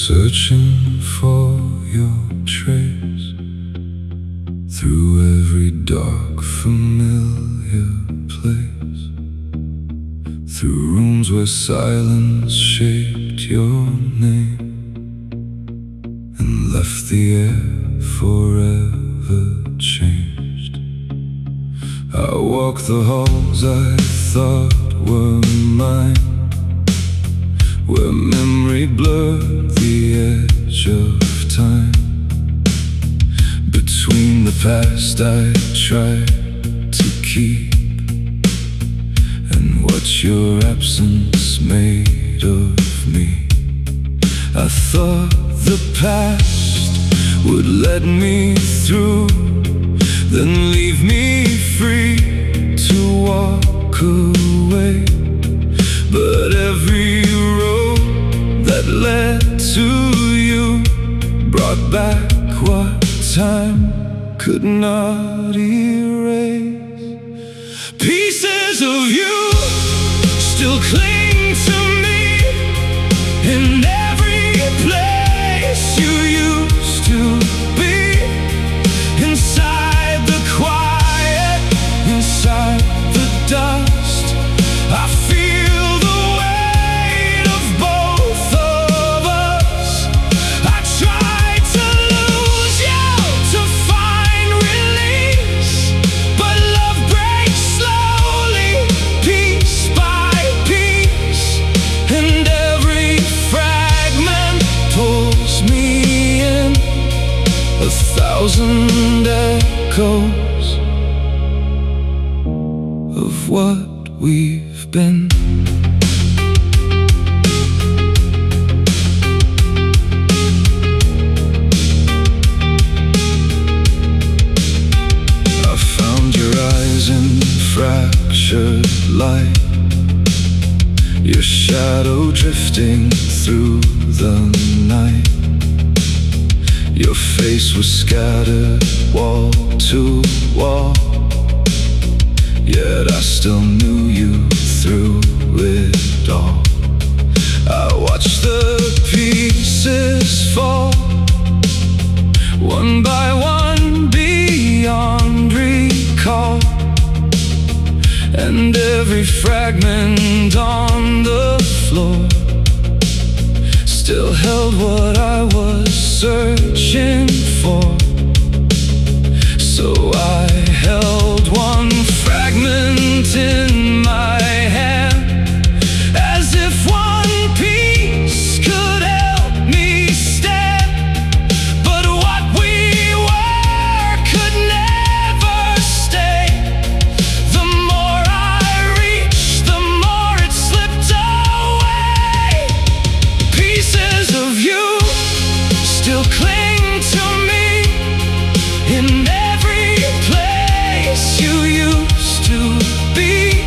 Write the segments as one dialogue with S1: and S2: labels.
S1: Searching for your trace through every dark, familiar place, through rooms where silence shaped your name and left the air forever changed. I walk the halls I thought were mine, where memory blurred the edge of time. Between the past I tried to keep and what your absence made of me. I thought the past would let me through, then leave me free to walk away. But every road that led to you brought back what time could not erase. Pieces of you still cling to me in every place you used to be, inside the quiet, inside the dust. I feel the weight of both of us. I tried to lose you to find release, but love breaks slowly, piece by piece, and every fragment pulls me in. 1,000 echoes of what we've been. I found your eyes in fractured light, your shadow drifting through the night. Your face was scattered wall to wall, yet I still knew you through it all. I watched the pieces fall, one by one, beyond recall, and every fragment on the floor still held what I was searching for. So I held one fragment in my hand, as if one piece could help me stand. But what we were could never stay. The more I reached, the more it slipped away. Pieces of you still cling to me in every place you used to be,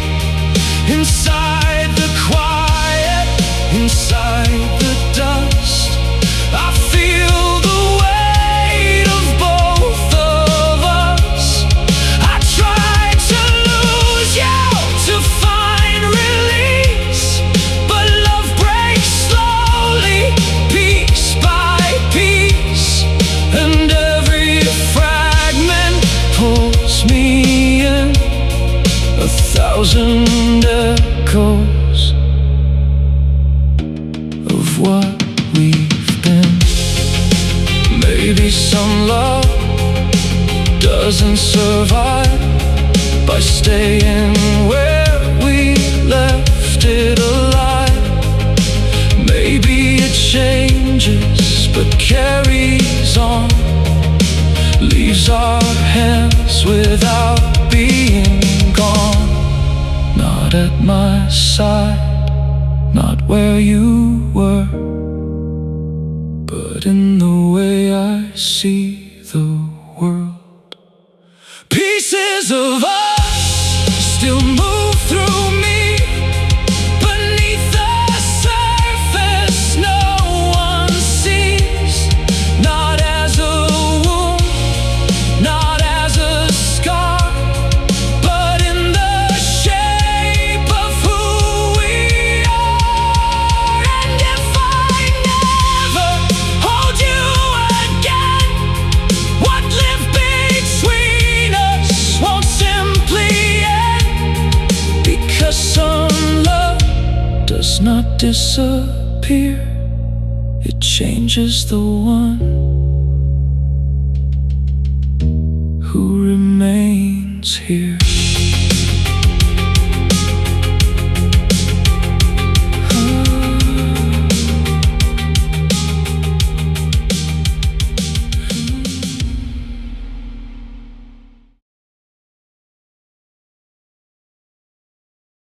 S1: inside the quiet, inside the dust. I feel the weight of both of us. I tried to lose you to find release, but love breaks slowly, piece by piece, and every fragment pulls me in. 1,000 echoes of what we've been. Maybe some love doesn't survive by staying where we left it alive. Maybe it changes but carries on, leaves our hands without being gone. Not at my side, not where you were, but in the way I see the world. Pieces of us still move through me, beneath the surface no one sees. Not as a wound, not as a scar, but in the shape of who we are. And if I never disappear, it changes the one who remains here.